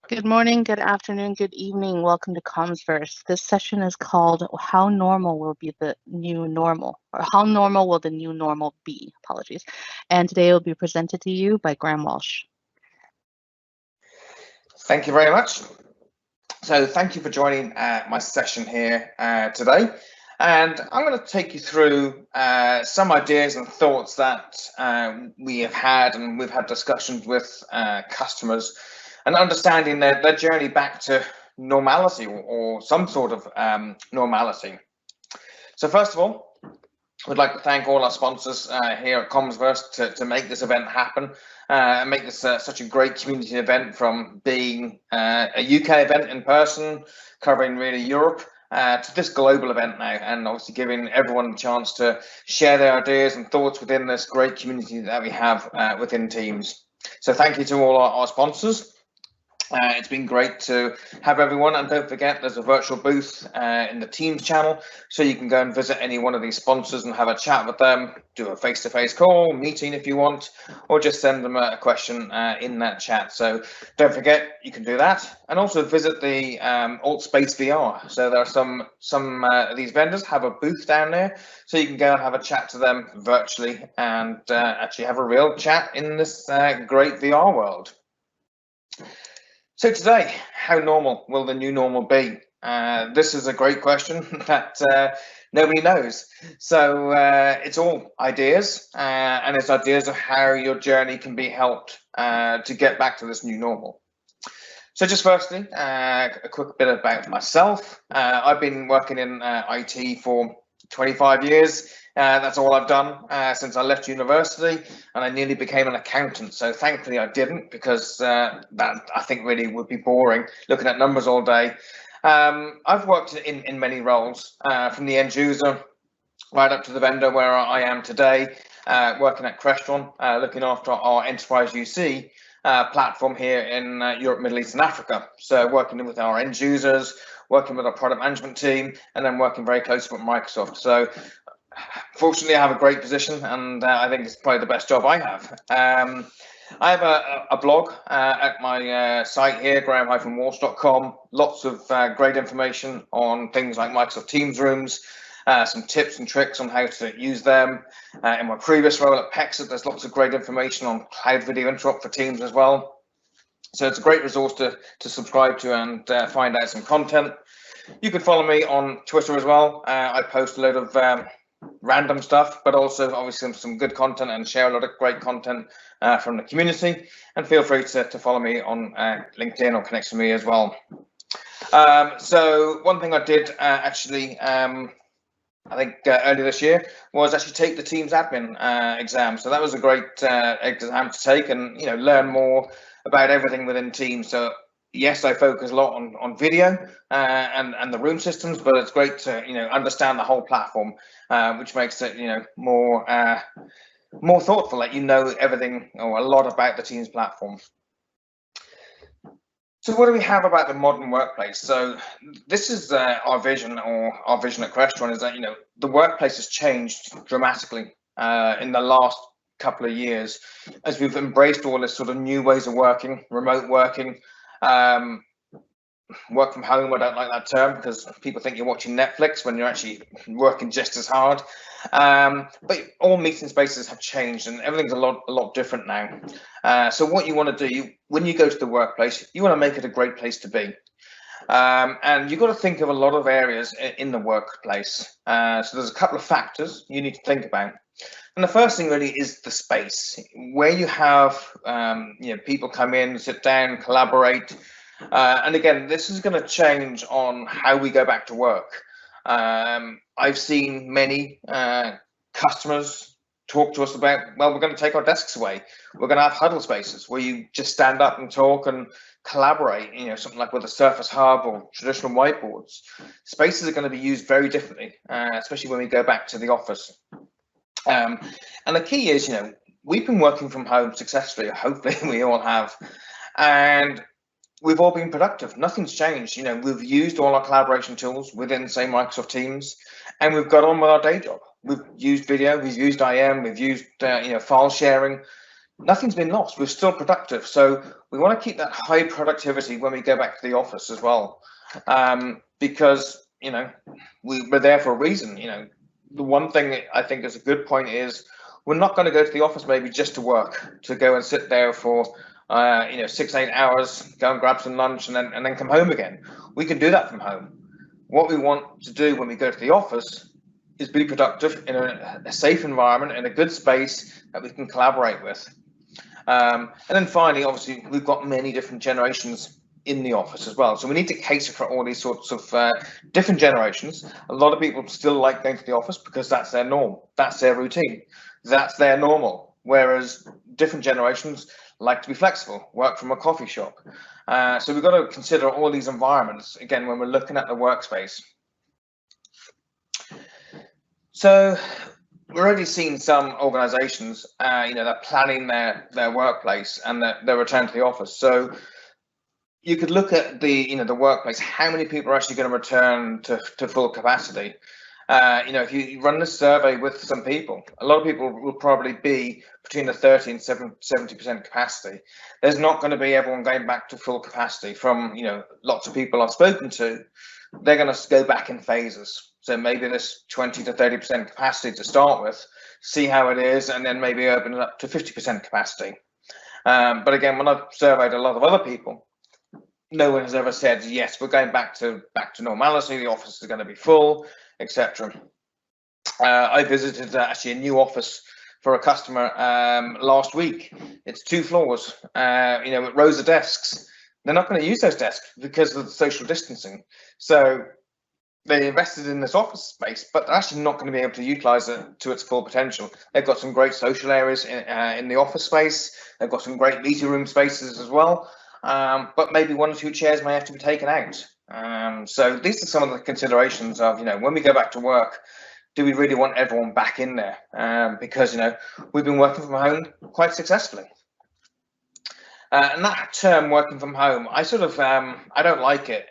Good morning, good afternoon, good evening. Welcome to Commsverse. This session is called How Normal Will Be the New Normal, or How Normal Will the New Normal Be? Apologies. And today it will be presented to you by Graham Walsh. Thank you very much. So thank you for joining my session here today. And I'm going to take you through some ideas and thoughts that we have had, and we've had discussions with customers, and understanding their journey back to normality or some sort of normality. So first of all, we'd like to thank all our sponsors here at Commsverse to make this event happen and make this such a great community event, from being a UK event in person, covering really Europe, to this global event now, and obviously giving everyone a chance to share their ideas and thoughts within this great community that we have within Teams. So thank you to all our sponsors. It's been great to have everyone, and don't forget there's a virtual booth in the Teams channel, so you can go and visit any one of these sponsors and have a chat with them, do a face-to-face call, meeting if you want, or just send them a question in that chat. So don't forget, you can do that, and also visit the AltSpace VR. So there are some of these vendors have a booth down there, so you can go and have a chat to them virtually and actually have a real chat in this great VR world. So today, how normal will the new normal be? This is a great question that nobody knows. So it's all ideas, and it's ideas of how your journey can be helped to get back to this new normal. So just firstly, a quick bit about myself. I've been working in IT for 25 years. That's all I've done since I left university, and I nearly became an accountant. So thankfully I didn't, because that I think really would be boring, looking at numbers all day. I've worked in many roles, from the end user right up to the vendor where I am today, working at Crestron, looking after our enterprise UC platform here in Europe, Middle East and Africa. So working with our end users, working with our product management team, and then working very closely with Microsoft. So fortunately, I have a great position, and I think it's probably the best job I have. I have a blog at my site here, graham-walsh.com. Lots of great information on things like Microsoft Teams rooms, some tips and tricks on how to use them. In my previous role at Pexit, there's lots of great information on cloud video interrupt for Teams as well. So it's a great resource to subscribe to and find out some content. You can follow me on Twitter as well. I post a load of random stuff, but also obviously some good content, and share a lot of great content from the community. And feel free to follow me on LinkedIn or connect with me as well. So one thing I did actually, I think earlier this year, was actually take the Teams admin exam. So that was a great exam to take, and learn more about everything within Teams. So yes, I focus a lot on video and the room systems, but it's great to understand the whole platform, which makes it more thoughtful, that everything or a lot about the Teams platform. So what do we have about the modern workplace? So this is our vision, or our vision at Crestron, is that the workplace has changed dramatically in the last couple of years, as we've embraced all this sort of new ways of working, remote working. Work from home, I don't like that term, because people think you're watching Netflix when you're actually working just as hard. But all meeting spaces have changed, and everything's a lot different now. So what you want to do, when you go to the workplace, you want to make it a great place to be. And you've got to think of a lot of areas in the workplace. So there's a couple of factors you need to think about. And the first thing really is the space, where you have people come in, sit down, collaborate. And again, this is going to change on how we go back to work. I've seen many customers talk to us about, well, we're going to take our desks away. We're going to have huddle spaces where you just stand up and talk and collaborate, something like with a Surface Hub or traditional whiteboards. Spaces are going to be used very differently, especially when we go back to the office. And the key is, we've been working from home successfully, hopefully we all have, and we've all been productive. Nothing's changed. We've used all our collaboration tools within, say, Microsoft Teams, and we've got on with our day job. We've used video, we've used IM, we've used file sharing nothing's been lost. We're still productive. So we want to keep that high productivity when we go back to the office as well, because, you know, we're there for a reason. You know, the one thing I think is a good point is we're not going to go to the office maybe just to work, to go and sit there for 6-8 hours, go and grab some lunch, and then come home again. We can do that from home. What we want to do when we go to the office is be productive in a safe environment, in a good space that we can collaborate with. And then finally, obviously, we've got many different generations in the office as well. So we need to cater for all these sorts of different generations. A lot of people still like going to the office because that's their norm, that's their routine, that's their normal. Whereas different generations like to be flexible, work from a coffee shop. So we've got to consider all these environments, again, when we're looking at the workspace. So we're already seeing some organizations, they're planning their workplace and their return to the office. So you could look at the workplace, how many people are actually going to return to full capacity. If you run this survey with some people, a lot of people will probably be between the 30 and 70% capacity. There's not going to be everyone going back to full capacity. From lots of people I've spoken to, they're going to go back in phases. So maybe this 20 to 30% capacity to start with, see how it is, and then maybe open it up to 50% capacity. But again, when I've surveyed a lot of other people, no one has ever said, yes, we're going back to normality, the office is going to be full, etc. I visited actually a new office for a customer last week. It's 2 floors, with rows of desks. They're not going to use those desks because of the social distancing. So they invested in this office space, but they're actually not going to be able to utilize it to its full potential. They've got some great social areas in the office space. They've got some great meeting room spaces as well. But maybe 1 or 2 chairs may have to be taken out. So these are some of the considerations of, when we go back to work, do we really want everyone back in there? Because, we've been working from home quite successfully. And that term, working from home, I sort of, I don't like it.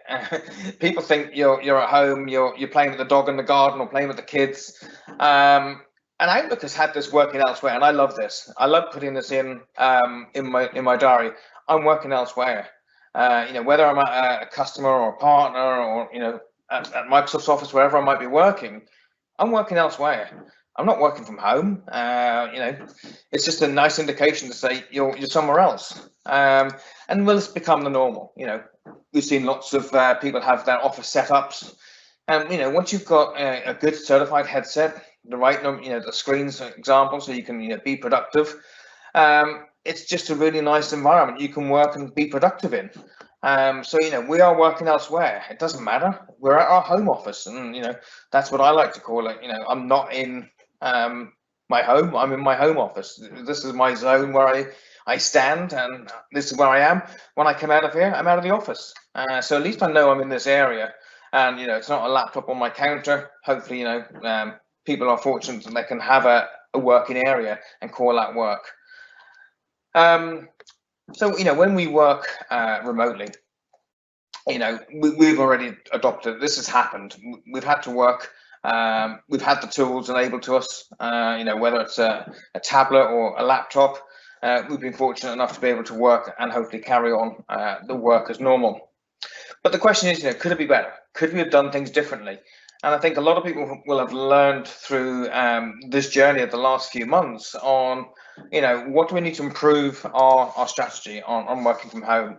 People think you're at home, you're playing with the dog in the garden or playing with the kids. And Outlook has had this working elsewhere, and I love this. I love putting this in my diary. I'm working elsewhere. Whether I'm at a customer or a partner or at Microsoft's office, wherever I might be working, I'm working elsewhere. I'm not working from home. It's just a nice indication to say you're somewhere else. And will this become the normal? We've seen lots of people have their office setups, and once you've got a good certified headset, the right the screens, for example, so you can be productive. It's just a really nice environment you can work and be productive in. So we are working elsewhere. It doesn't matter. We're at our home office, and that's what I like to call it. I'm not in my home. I'm in my home office. This is my zone where I stand, and this is where I am. When I come out of here, I'm out of the office. So at least I know I'm in this area, and it's not a laptop on my counter. Hopefully, people are fortunate that they can have a working area and call that work. So when we work remotely, we've already adopted. This has happened. We've had to work. We've had the tools enabled to us. Whether it's a tablet or a laptop, we've been fortunate enough to be able to work and hopefully carry on the work as normal. But the question is, could it be better? Could we have done things differently? And I think a lot of people will have learned through this journey of the last few months on, what do we need to improve our strategy on working from home?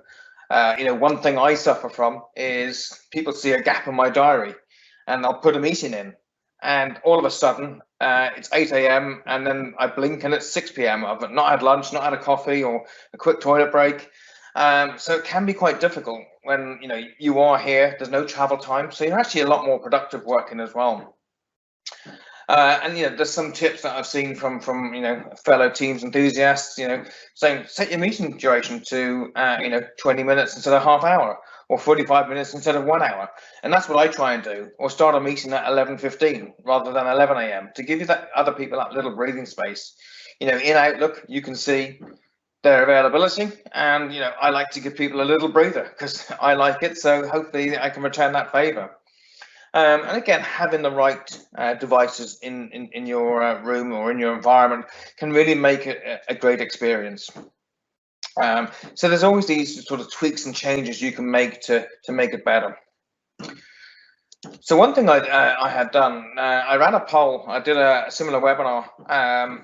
One thing I suffer from is people see a gap in my diary and I'll put a meeting in, and all of a sudden it's 8 a.m. and then I blink and it's 6 p.m. I've not had lunch, not had a coffee or a quick toilet break. So it can be quite difficult when you are here. There's no travel time, so you're actually a lot more productive working as well. And there's some tips that I've seen from fellow Teams enthusiasts. Saying set your meeting duration to 20 minutes instead of half hour, or 45 minutes instead of 1 hour, and that's what I try and do. Or start a meeting at 11:15 rather than 11 a.m. to give you that other people that little breathing space. In Outlook, you can see their availability, and I like to give people a little breather because I like it. So hopefully I can return that favor. And again, having the right devices in your room or in your environment can really make it a great experience. So there's always these sort of tweaks and changes you can make to make it better. So one thing I had done, I ran a poll. I did a similar webinar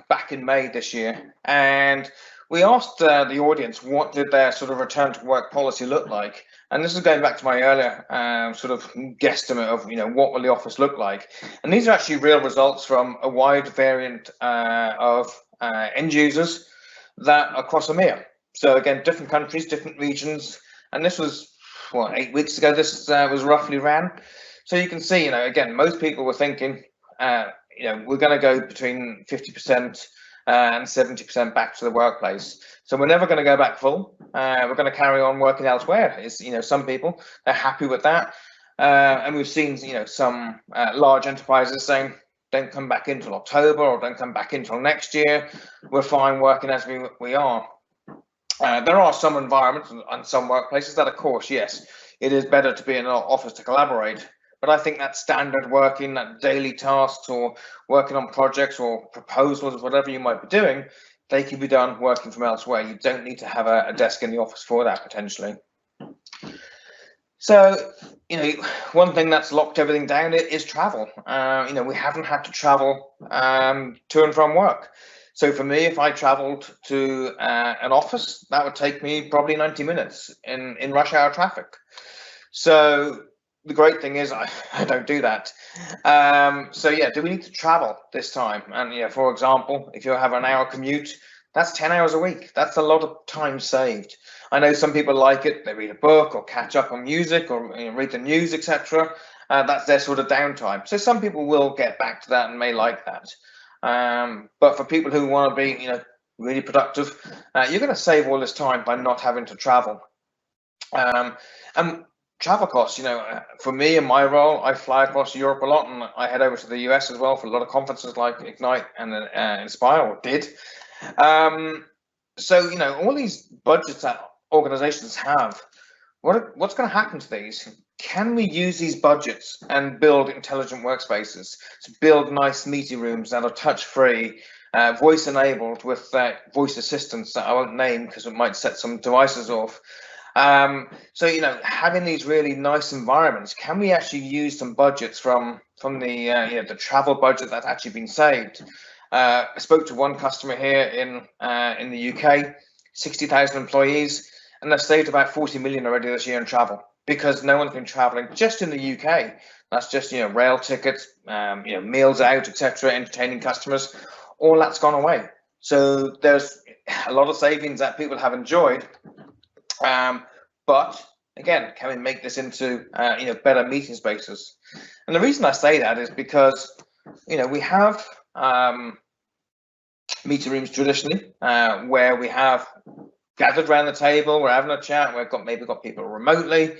back in May this year, and we asked the audience what did their sort of return to work policy look like. And this is going back to my earlier sort of guesstimate of what will the office look like. And these are actually real results from a wide variant of end users that across EMEA. So again, different countries, different regions, and this was what, 8 weeks ago. This was roughly ran. So you can see, again, most people were thinking, we're going to go between 50% and 70% back to the workplace. So we're never going to go back full. We're going to carry on working elsewhere. Some people, they're happy with that. And we've seen, some large enterprises saying, don't come back until October or don't come back until next year. We're fine working as we are. There are some environments and some workplaces that, of course, yes, it is better to be in an office to collaborate. But I think that standard working, that daily tasks or working on projects or proposals, whatever you might be doing, they can be done working from elsewhere. You don't need to have a desk in the office for that, potentially. So, one thing that's locked everything down is travel. We haven't had to travel to and from work. So for me, if I traveled to an office, that would take me probably 90 minutes in rush hour traffic. So the great thing is I don't do that. So yeah, do we need to travel this time? And for example, if you have an hour commute, that's 10 hours a week. That's a lot of time saved. I know some people like it. They read a book or catch up on music or read the news, etc. That's their sort of downtime. So some people will get back to that and may like that. But for people who want to be, really productive, you're going to save all this time by not having to travel. And travel costs, for me in my role, I fly across Europe a lot, and I head over to the US as well for a lot of conferences like Ignite and Inspire, or did. So, all these budgets that organizations have, what's going to happen to these? Can we use these budgets and build intelligent workspaces, to build nice meeting rooms that are touch-free, voice-enabled with voice assistants that I won't name because it might set some devices off? So, having these really nice environments, can we actually use some budgets from the travel budget that's actually been saved? I spoke to one customer here in the UK, 60,000 employees, and they've saved about 40 million already this year in travel because no one's been traveling just in the UK. That's just rail tickets, meals out, etc., entertaining customers. All that's gone away. So there's a lot of savings that people have enjoyed. But again, can we make this into better meeting spaces? And the reason I say that is because we have meeting rooms traditionally where we have gathered around the table, we're having a chat, we've maybe got people remotely.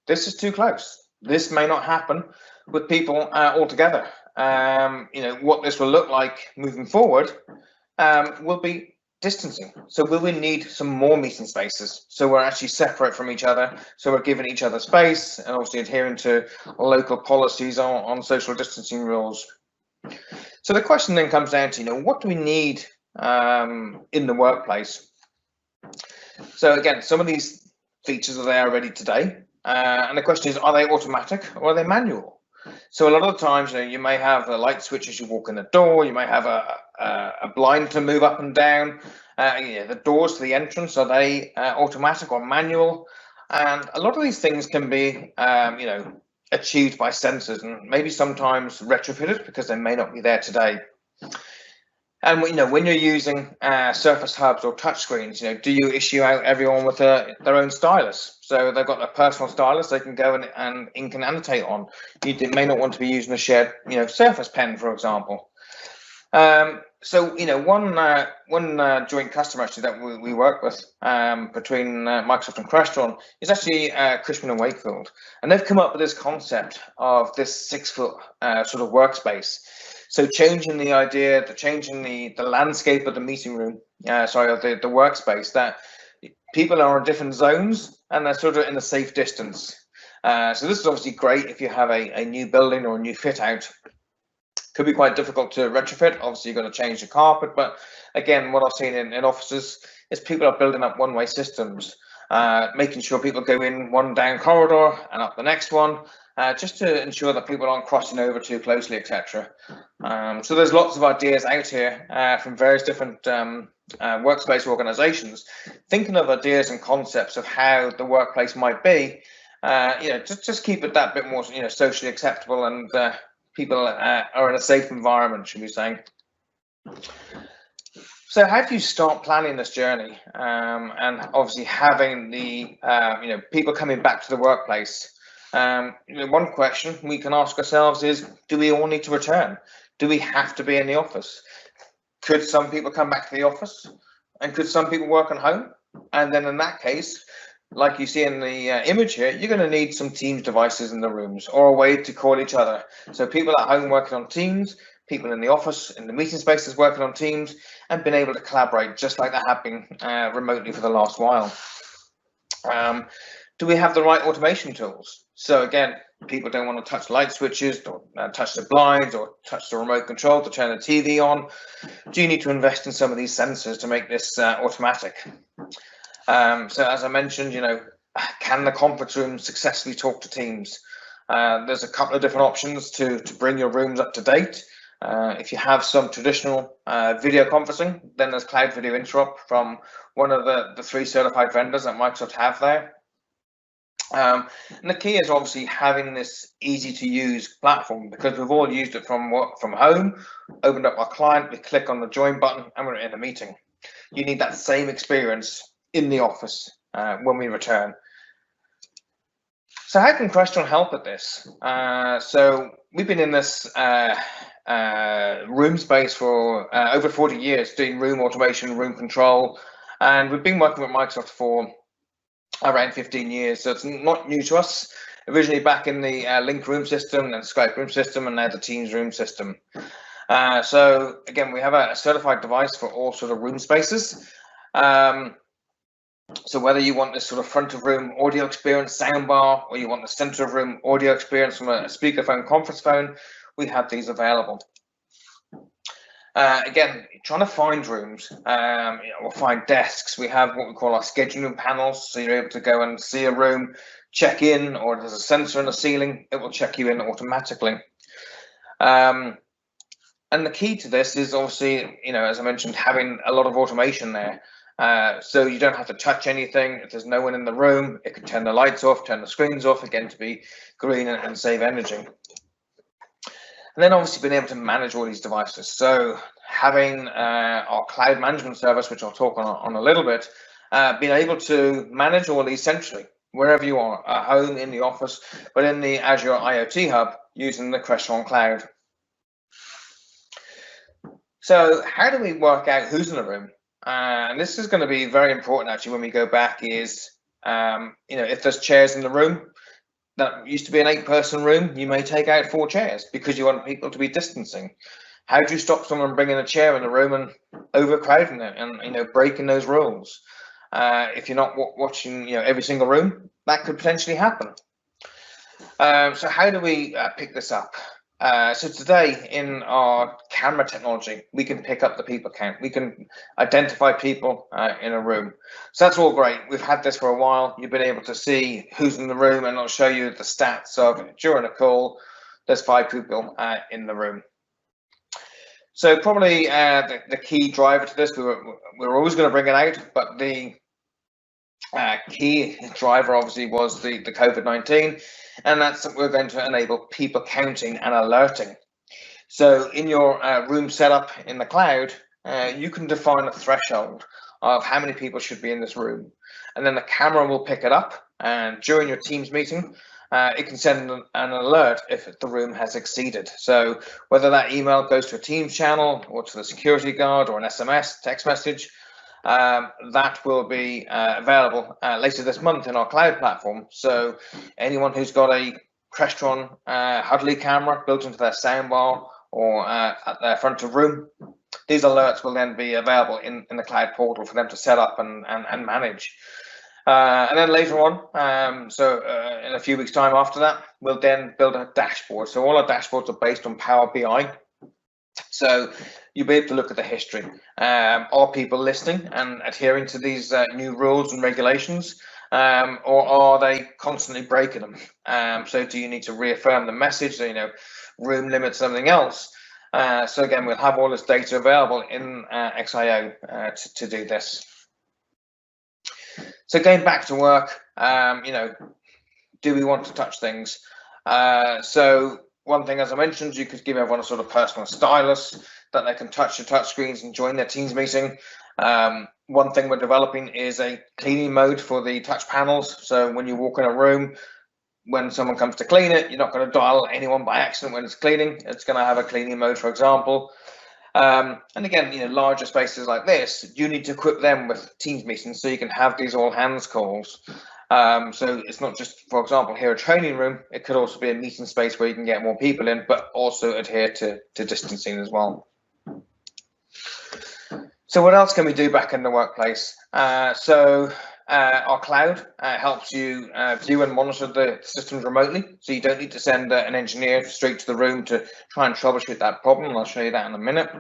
This is too close. This may not happen with people all together. What this will look like moving forward will be distancing. So will we need some more meeting spaces so we're actually separate from each other, so we're giving each other space and obviously adhering to local policies on social distancing rules. So the question then comes down to what do we need in the workplace? So again, some of these features are there already today, and the question is, are they automatic or are they manual? So a lot of the times, you may have a light switch as you walk in the door. You might have a blind to move up and down. The doors to the entrance, are they automatic or manual? And a lot of these things can be, achieved by sensors and maybe sometimes retrofitted because they may not be there today. And when you're using Surface Hubs or touchscreens, do you issue out everyone with their own stylus? So they've got a personal stylus they can go and ink and annotate on. You may not want to be using a shared, Surface Pen, for example. So one joint customer actually that we work with between Microsoft and Crestron is actually Cushman and Wakefield, and they've come up with this concept of this 6-foot sort of workspace. So changing the idea, changing the landscape of the meeting room, of the workspace, that people are in different zones and they're sort of in a safe distance. So this is obviously great if you have a new building or a new fit out. Could be quite difficult to retrofit. Obviously, you're going to change the carpet, but again, what I've seen in offices is people are building up one-way systems, making sure people go in one down corridor and up the next one, just to ensure that people aren't crossing over too closely, etc. So there's lots of ideas out here from various different workspace organizations, thinking of ideas and concepts of how the workplace might be. Just keep it that bit more, socially acceptable, and people are in a safe environment, should we say. So how do you start planning this journey? And obviously having the, people coming back to the workplace. One question we can ask ourselves is, do we all need to return? Do we have to be in the office? Could some people come back to the office? And could some people work at home? And then in that case, like you see in the image here, you're going to need some Teams devices in the rooms or a way to call each other. So people at home working on Teams, people in the office, in the meeting spaces working on Teams, and been able to collaborate just like they have been remotely for the last while. Do we have the right automation tools? So again, people don't want to touch light switches, or touch the blinds, or touch the remote control to turn the TV on. Do you need to invest in some of these sensors to make this automatic? So as I mentioned, can the conference room successfully talk to Teams? There's a couple of different options to bring your rooms up to date. If you have some traditional video conferencing, then there's Cloud Video Interrupt from one of the 3 certified vendors that Microsoft have there. And the key is obviously having this easy to use platform, because we've all used it from work from home, opened up our client, we click on the join button and we're in a meeting. You need that same experience in the office when we return. So how can Crestron help with this? So we've been in this room space for over 40 years, doing room automation, room control, and we've been working with Microsoft for around 15 years, so it's not new to us. Originally back in the Link room system and Skype room system, and now the Teams room system. So again, we have a certified device for all sort of room spaces. So whether you want this sort of front of room audio experience soundbar, or you want the center of room audio experience from a speakerphone, conference phone, we have these available. Again, trying to find rooms or find desks. We have what we call our scheduling panels, so you're able to go and see a room, check in, or if there's a sensor in the ceiling, it will check you in automatically. And the key to this is obviously, as I mentioned, having a lot of automation there. So you don't have to touch anything. If there's no one in the room, it can turn the lights off, turn the screens off, again, to be green and save energy. And then obviously being able to manage all these devices. So having our cloud management service, which I'll talk on a little bit, being able to manage all these centrally, wherever you are, at home, in the office, but in the Azure IoT Hub using the Crestron Cloud. So how do we work out who's in the room? And this is going to be very important actually when we go back is, if there's chairs in the room, that used to be an 8-person room, you may take out 4 chairs because you want people to be distancing. How do you stop someone bringing a chair in the room and overcrowding it and breaking those rules? If you're not watching every single room, that could potentially happen. So how do we pick this up? So today in our camera technology, we can pick up the people count. We can identify people in a room. So that's all great. We've had this for a while. You've been able to see who's in the room, and it'll show you the stats of during a call, there's 5 people in the room. So probably the key driver to this, we're always going to bring it out, but the key driver obviously was the COVID-19, and that's that we're going to enable people counting and alerting. So in your room setup in the cloud, you can define a threshold of how many people should be in this room, and then the camera will pick it up, and during your Teams meeting, it can send an alert if the room has exceeded. So whether that email goes to a Teams channel or to the security guard or an SMS text message, that will be available later this month in our cloud platform. So anyone who's got a Crestron Huddly camera built into their soundbar or at their front of room, these alerts will then be available in the cloud portal for them to set up and manage. And then later on, in a few weeks' time after that, we'll then build a dashboard. So all our dashboards are based on Power BI. So you'll be able to look at the history. Are people listening and adhering to these new rules and regulations, or are they constantly breaking them? So do you need to reaffirm the message, room limit, something else? So again, we'll have all this data available in XIO to do this. So going back to work, do we want to touch things? So one thing, as I mentioned, you could give everyone a sort of personal stylus that they can touch the touchscreens and join their Teams meeting. One thing we're developing is a cleaning mode for the touch panels. So when you walk in a room, when someone comes to clean it, you're not going to dial anyone by accident when it's cleaning. It's going to have a cleaning mode, for example. And again, larger spaces like this, you need to equip them with Teams meetings so you can have these all hands calls. So it's not just, for example, here a training room, it could also be a meeting space where you can get more people in, but also adhere to distancing as well. So what else can we do back in the workplace? Our cloud helps you view and monitor the systems remotely. So you don't need to send an engineer straight to the room to try and troubleshoot that problem. I'll show you that in a minute.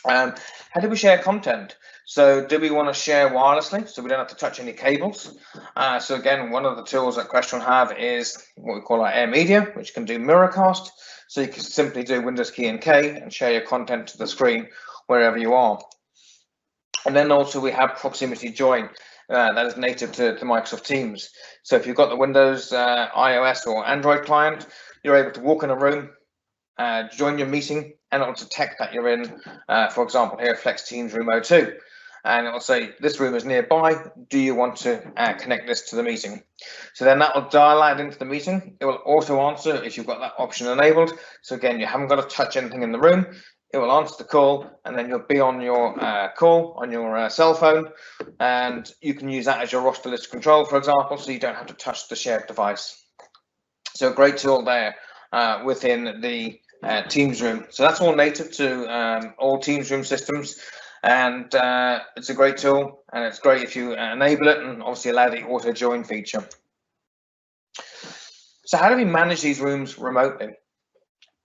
How do we share content? So do we want to share wirelessly so we don't have to touch any cables? So again, one of the tools that Crestron have is what we call our Air Media, which can do mirrorcast. So you can simply do Windows key and K and share your content to the screen wherever you are. And then also we have proximity join. That is native to Microsoft Teams. So if you've got the Windows, iOS or Android client, you're able to walk in a room, join your meeting, and it'll detect that you're in, for example, here Flex Teams Room 02. And it'll say, this room is nearby. Do you want to connect this to the meeting? So then that will dial out into the meeting. It will auto answer if you've got that option enabled. So again, you haven't got to touch anything in the room. It will answer the call, and then you'll be on your call on your cell phone, and you can use that as your roster list control, for example, so you don't have to touch the shared device. So a great tool there within the Teams room. So that's all native to all Teams room systems, and it's a great tool, and it's great if you enable it and obviously allow the auto join feature. So how do we manage these rooms remotely?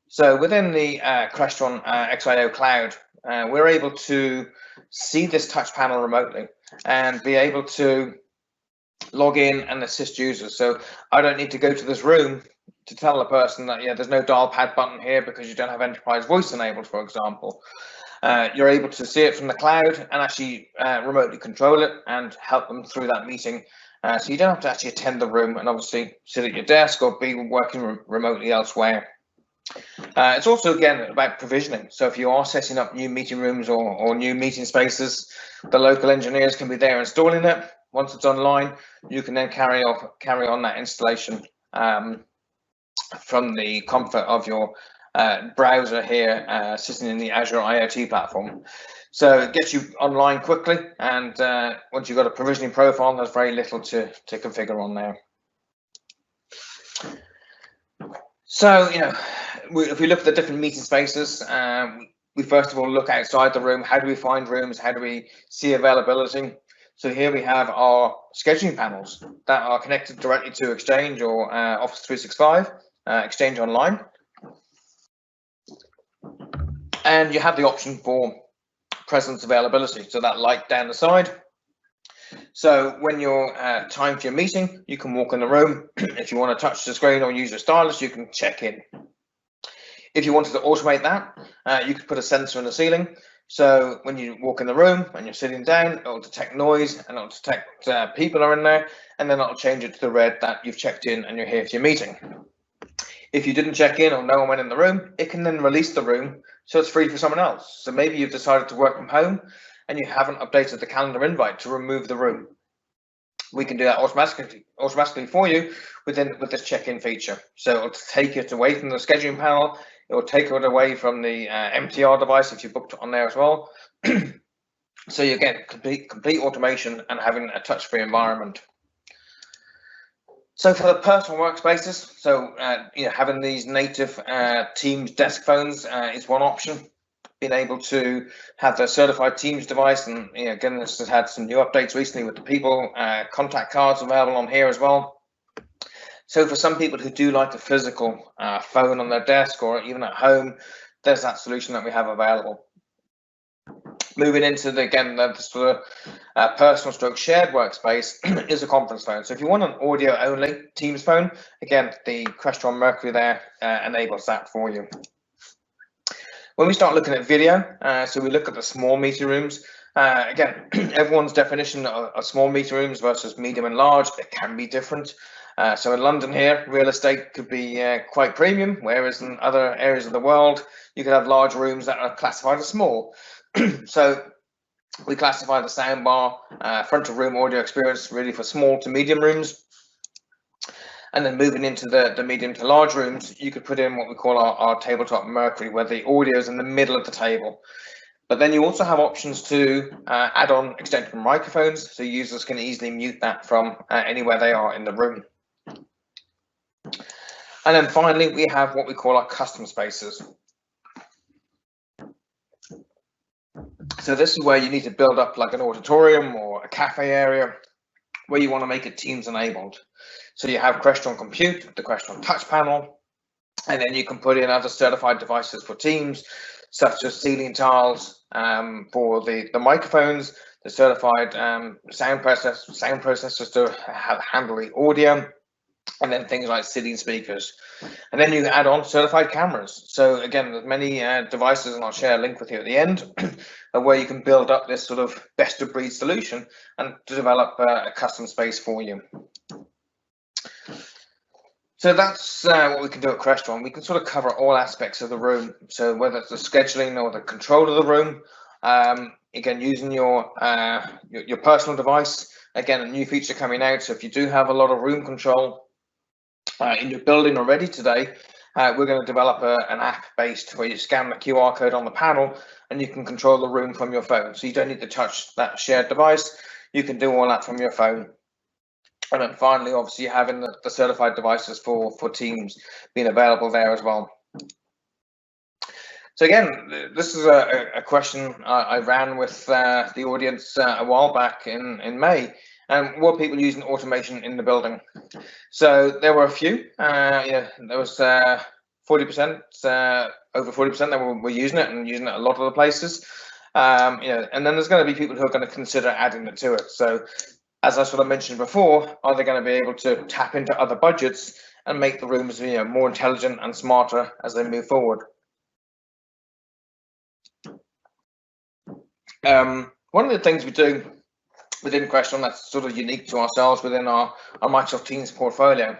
So within the Crestron XIO cloud, we're able to see this touch panel remotely and be able to log in and assist users. So I don't need to go to this room to tell the person that, there's no dial pad button here because you don't have enterprise voice enabled, for example. You're able to see it from the cloud and actually remotely control it and help them through that meeting. So you don't have to actually attend the room and obviously sit at your desk or be working remotely elsewhere. It's also, again, about provisioning. So if you are setting up new meeting rooms or new meeting spaces, the local engineers can be there installing it. Once it's online, you can then carry on that installation from the comfort of your browser here, sitting in the Azure IoT platform. So it gets you online quickly, and once you've got a provisioning profile, there's very little to configure on there. So, if we look at the different meeting spaces, we first of all look outside the room. How do we find rooms? How do we see availability? So here we have our scheduling panels that are connected directly to Exchange or Office 365, Exchange Online. And you have the option for presence availability, so that light down the side. So when you're time for your meeting, you can walk in the room. If you want to touch the screen or use your stylus, you can check in. If you wanted to automate that, you could put a sensor in the ceiling. So when you walk in the room and you're sitting down, it'll detect noise and it'll detect people are in there, and then it'll change it to the red that you've checked in and you're here for your meeting. If you didn't check in or no one went in the room, it can then release the room so it's free for someone else. So maybe you've decided to work from home and you haven't updated the calendar invite to remove the room. We can do that automatically for you with this check-in feature. So it'll take it away from the scheduling panel. It will take it away from the MTR device if you booked it on there as well. So you get complete automation and having a touch-free environment. So for the personal workspaces, so having these native Teams desk phones is one option. been able to have the certified Teams device, and again, this has had some new updates recently with the people contact cards available on here as well. So for some people who do like a physical phone on their desk or even at home, there's that solution that we have available. Moving into the sort of personal stroke shared workspace is a conference phone. So if you want an audio only Teams phone, again, the Crestron Mercury there enables that for you. When we start looking at video, so we look at the small meeting rooms. Again, everyone's definition of small meeting rooms versus medium and large, it can be different. So in London here, real estate could be quite premium, whereas in other areas of the world, you could have large rooms that are classified as small. So we classify the soundbar, front of room audio experience really for small to medium rooms. And then moving into the medium to large rooms, you could put in what we call our tabletop Mercury, where the audio is in the middle of the table. But then you also have options to add on extended microphones, so users can easily mute that from anywhere they are in the room. And then finally, we have what we call our custom spaces. So this is where you need to build up like an auditorium or a cafe area where you want to make it Teams enabled. So you have Crestron Compute, the Crestron Touch Panel, and then you can put in other certified devices for Teams, such as ceiling tiles for the microphones, the certified sound processors to handle the audio, and then things like sitting speakers. And then you add on certified cameras. So again, there's many devices, and I'll share a link with you at the end, where you can build up this sort of best of breed solution and to develop a custom space for you. So that's what we can do at Crestron. We can sort of cover all aspects of the room. So whether it's the scheduling or the control of the room, again, using your personal device. Again, a new feature coming out. So if you do have a lot of room control in your building already today, we're going to develop an app based where you scan the QR code on the panel and you can control the room from your phone. So you don't need to touch that shared device. You can do all that from your phone. And then finally, obviously, having the certified devices for Teams being available there as well. So again, this is a question I ran with the audience a while back in May. And were people using automation in the building? So there were a few. There was 40%, over 40% that were using it and using it a lot of the places. And then there's going to be people who are going to consider adding it to it. So as I sort of mentioned before, are they going to be able to tap into other budgets and make the rooms more intelligent and smarter as they move forward? One of the things we do within Crestron that's sort of unique to ourselves within our Microsoft Teams portfolio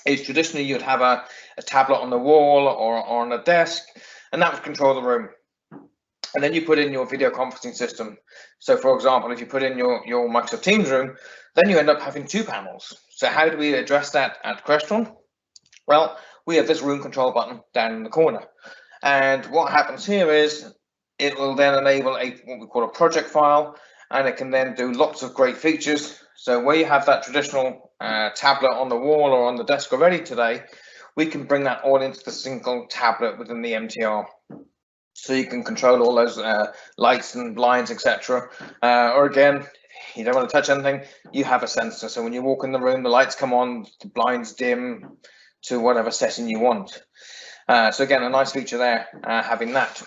is traditionally you'd have a tablet on the wall or on a desk, and that would control the room. And then you put in your video conferencing system. So for example, if you put in your Microsoft Teams room, then you end up having two panels. So how do we address that at Crestron? Well, we have this room control button down in the corner. And what happens here is it will then enable what we call a project file, and it can then do lots of great features. So where you have that traditional tablet on the wall or on the desk already today, we can bring that all into the single tablet within the MTR. So you can control all those lights and blinds, etc. Or again, you don't want to touch anything, you have a sensor. So when you walk in the room, the lights come on, the blinds dim to whatever setting you want. So again, a nice feature there, having that.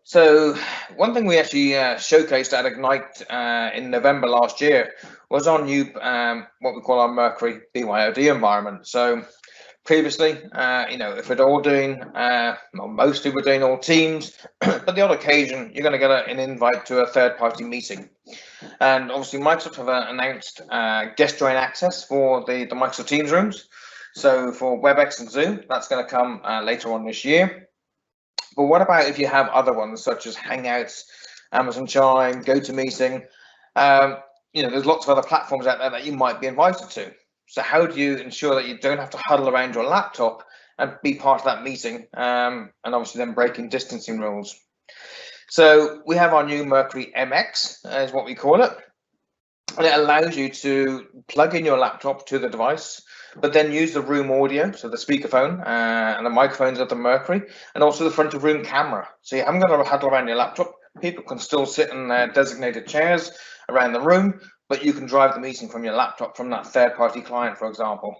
So one thing we actually showcased at Ignite in November last year was our new, what we call our Mercury BYOD environment. So previously, if we're all doing, well, mostly we're doing all Teams, but the odd occasion you're going to get an invite to a third-party meeting. And obviously Microsoft have announced guest join access for the Microsoft Teams rooms. So for WebEx and Zoom, that's going to come later on this year. But what about if you have other ones such as Hangouts, Amazon Chime, GoToMeeting? There's lots of other platforms out there that you might be invited to. So how do you ensure that you don't have to huddle around your laptop and be part of that meeting, and obviously then breaking distancing rules? So we have our new Mercury MX, is what we call it. And it allows you to plug in your laptop to the device, but then use the room audio, so the speakerphone and the microphones of the Mercury, and also the front of room camera. So you haven't got to huddle around your laptop. People can still sit in their designated chairs around the room, but you can drive the meeting from your laptop from that third-party client, for example.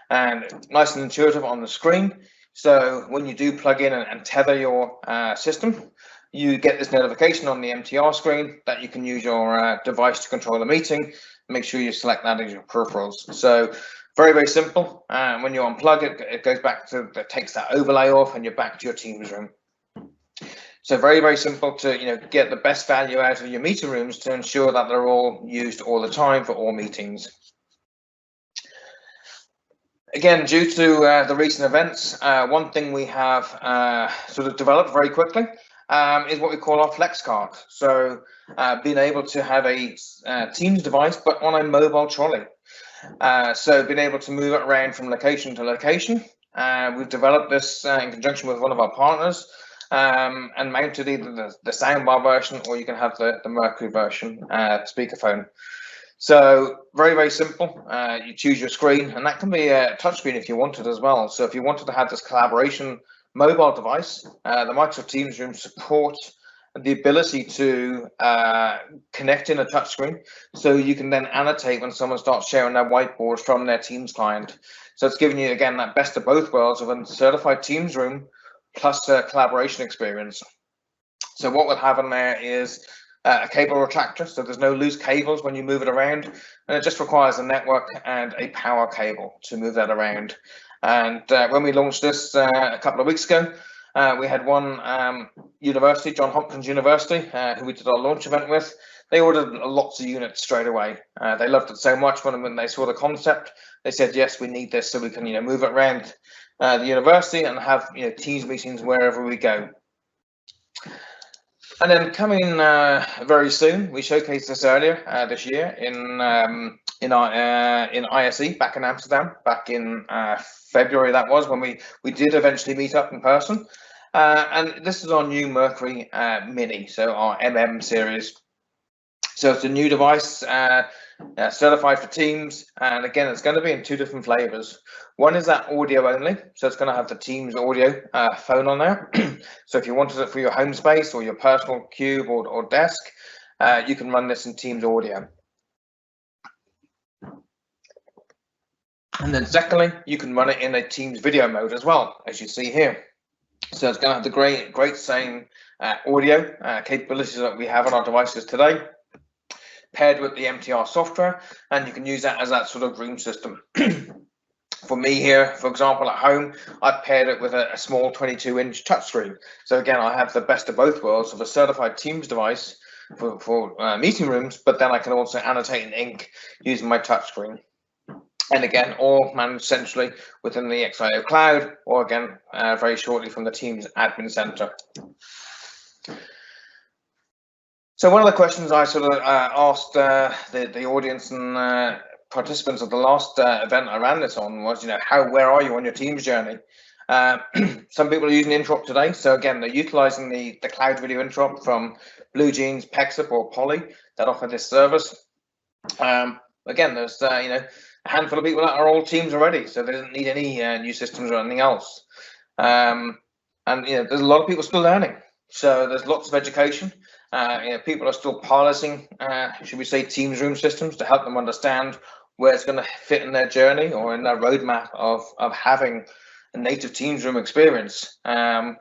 And nice and intuitive on the screen. So when you do plug in and tether your system, you get this notification on the MTR screen that you can use your device to control the meeting. Make sure you select that as your peripherals. So very, very simple. When you unplug it, it goes back to, it takes that overlay off and you're back to your Teams room. So very, very simple to get the best value out of your meeting rooms to ensure that they're all used all the time for all meetings. Again, due to the recent events, one thing we have sort of developed very quickly is what we call our Flexcard. So being able to have a Teams device, but on a mobile trolley. So being able to move it around from location to location. We've developed this in conjunction with one of our partners and mounted either the soundbar version or you can have the Mercury version speakerphone. So very, very simple. You choose your screen, and that can be a touchscreen if you wanted as well. So if you wanted to have this collaboration mobile device, the Microsoft Teams room support the ability to connect in a touchscreen, so you can then annotate when someone starts sharing their whiteboard from their Teams client. So it's giving you, again, that best of both worlds of a certified Teams room plus a collaboration experience. So what we'll have in there is a cable retractor, so there's no loose cables when you move it around, and it just requires a network and a power cable to move that around. And when we launched this a couple of weeks ago, we had one university, Johns Hopkins University, who we did our launch event with. They ordered lots of units straight away. They loved it so much when they saw the concept. They said, yes, we need this so we can move it around the university and have Teams meetings wherever we go. And then coming very soon, we showcased this earlier this year in ISE back in Amsterdam, back in February. That was when we did eventually meet up in person. And this is our new Mercury Mini, so our MM series. So it's a new device, certified for Teams, and again, it's going to be in two different flavors. One is that audio only, so it's going to have the Teams audio phone on there. So if you wanted it for your home space or your personal cube or desk, you can run this in Teams audio. And then secondly, you can run it in a Teams video mode as well, as you see here. So it's going to have the great same audio capabilities that we have on our devices today, paired with the MTR software, and you can use that as that sort of room system. For me here, for example, at home, I've paired it with a small 22-inch touchscreen. So again, I have the best of both worlds of a certified Teams device for meeting rooms, but then I can also annotate in ink using my touchscreen. And again, all managed centrally within the XIO cloud, or again, very shortly from the Teams admin center. So one of the questions I sort of asked the audience and participants of the last event I ran this on was, where are you on your Teams journey? Some people are using Interop today. So again, they're utilizing the cloud video Interop from BlueJeans, Pexip, or Poly that offer this service. Again, there's a handful of people that are all Teams already, so they don't need any new systems or anything else. And there's a lot of people still learning. So there's lots of education. People are still piloting, should we say, Teams room systems to help them understand where it's going to fit in their journey or in their roadmap of having a native Teams room experience. And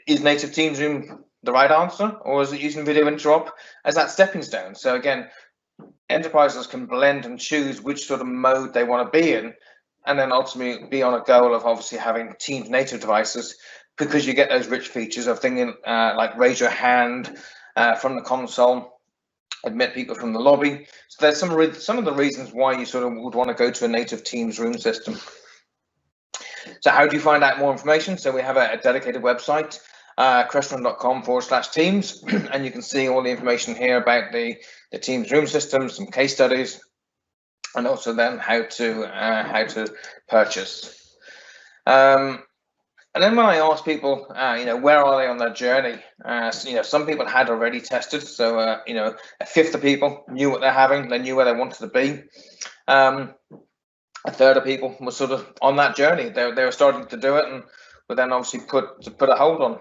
is native Teams room the right answer, or is it using video interop as that stepping stone? So again, enterprises can blend and choose which sort of mode they want to be in, and then ultimately be on a goal of obviously having Teams native devices, because you get those rich features of thinking like raise your hand from the console, admit people from the lobby. So there's some of the reasons why you sort of would want to go to a native Teams room system. So how do you find out more information? So we have a dedicated website, crestron.com/Teams, and you can see all the information here about the Teams room system, some case studies, and also then how to purchase. And then when I ask people, where are they on their journey? Some people had already tested, so a fifth of people knew what they're having, they knew where they wanted to be. a third of people were sort of on that journey. They were starting to do it, and were then obviously put a hold on.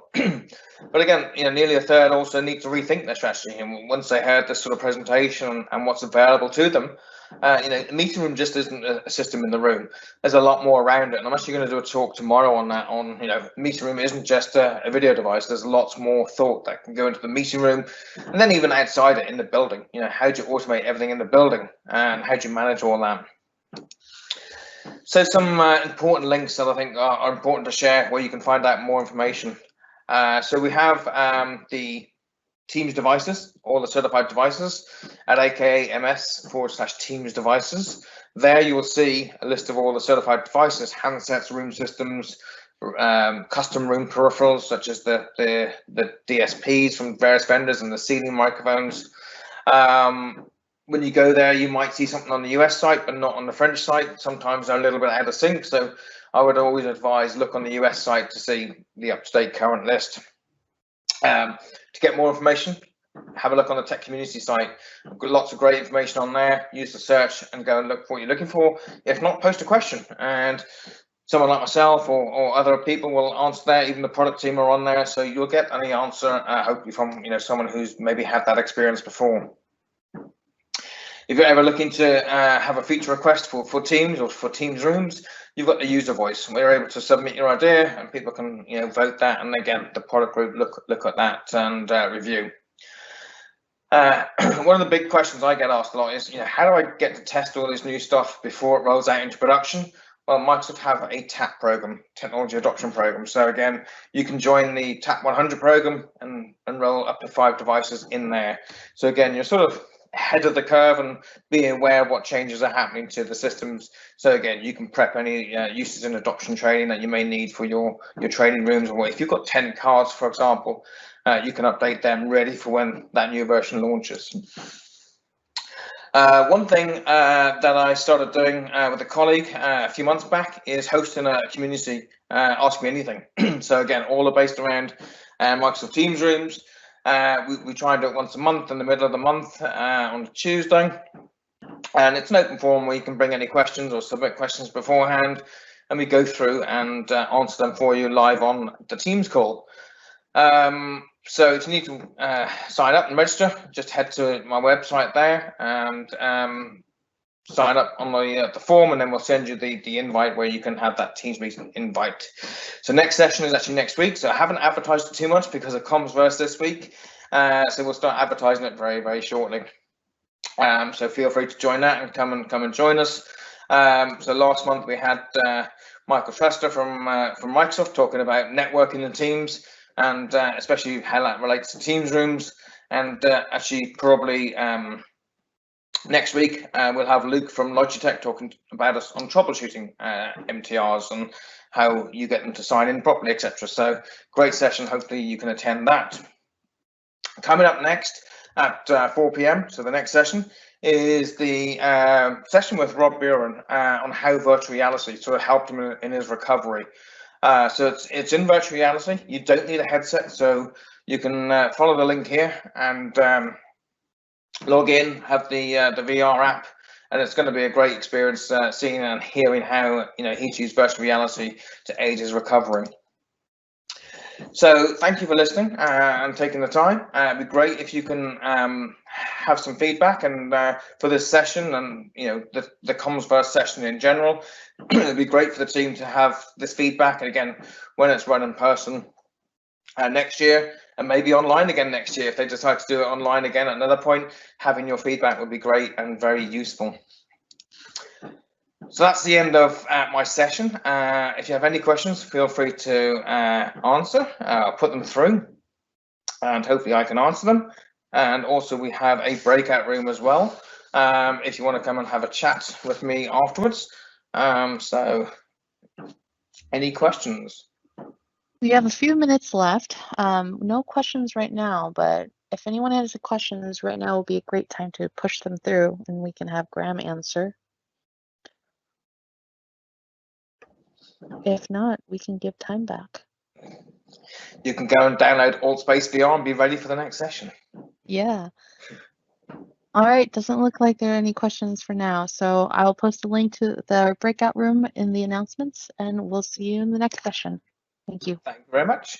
But again, nearly a third also need to rethink their strategy. And once they heard this sort of presentation and what's available to them, a meeting room just isn't a system in the room. There's a lot more around it. And I'm actually going to do a talk tomorrow on that. Meeting room isn't just a video device. There's lots more thought that can go into the meeting room, and then even outside it in the building. How do you automate everything in the building, and how do you manage all that? So some important links that I think are important to share where you can find out more information. So we have the Teams devices, all the certified devices at aka.ms/Teams devices. There you will see a list of all the certified devices, handsets, room systems, custom room peripherals such as the DSPs from various vendors and the ceiling microphones. When you go there, you might see something on the US site, but not on the French site. Sometimes they're a little bit out of sync. So I would always advise look on the US site to see the up-to-date current list. To get more information, have a look on the Tech Community site. I've got lots of great information on there. Use the search and go and look for what you're looking for. If not, post a question, and someone like myself or other people will answer that. Even the product team are on there, so you'll get any answer, hopefully from someone who's maybe had that experience before. If you're ever looking to have a feature request for Teams or for Teams rooms, you've got the user voice. We're able to submit your idea, and people can vote that. And again, the product group look at that and review. One of the big questions I get asked a lot is, how do I get to test all this new stuff before it rolls out into production? Well, Microsoft have a TAP program, Technology Adoption Program. So again, you can join the TAP 100 program and roll up to 5 devices in there. So again, you're sort of ahead of the curve and being aware of what changes are happening to the systems. So again, you can prep any uses and adoption training that you may need for your training rooms. Or if you've got 10 cards, for example, you can update them ready for when that new version launches. One thing that I started doing with a colleague a few months back is hosting a community Ask Me Anything. So again, all are based around Microsoft Teams rooms. We try and do it once a month in the middle of the month on a Tuesday, and it's an open forum where you can bring any questions or submit questions beforehand, and we go through and answer them for you live on the Teams call. So if you need to sign up and register, just head to my website there and sign up on the form, and then we'll send you the invite where you can have that Teams meeting invite. So next session is actually next week. So I haven't advertised it too much because of Commsverse this week. So we'll start advertising it very, very shortly. So feel free to join that and come and join us. So last month we had Michael Trester from Microsoft talking about networking in Teams, and especially how that relates to Teams rooms. And actually probably next week we'll have Luke from Logitech talking about us on troubleshooting MTRs and how you get them to sign in properly, etc. So great session. Hopefully you can attend that. Coming up next at 4 p.m. So the next session is the session with Rob Buren on how virtual reality sort of helped him in his recovery. So it's in virtual reality. You don't need a headset, so you can follow the link here and log in, have the VR app, and it's going to be a great experience seeing and hearing how he's used virtual reality to aid his recovery. So thank you for listening and taking the time. It'd be great if you can have some feedback and for this session and the Commsverse session in general. It'd be great for the team to have this feedback, and again, when it's run in person next year, and maybe online again next year if they decide to do it online again at another point, having your feedback would be great and very useful. So that's the end of my session. If you have any questions, feel free to answer. I'll put them through and hopefully I can answer them. And also we have a breakout room as well if you want to come and have a chat with me afterwards. So any questions? We have a few minutes left. No questions right now, but if anyone has questions right now will be a great time to push them through and we can have Graham answer. If not, we can give time back. You can go and download AltSpace VR and be ready for the next session. Yeah. All right, doesn't look like there are any questions for now. So I'll post a link to the breakout room in the announcements, and we'll see you in the next session. Thank you. Thank you very much.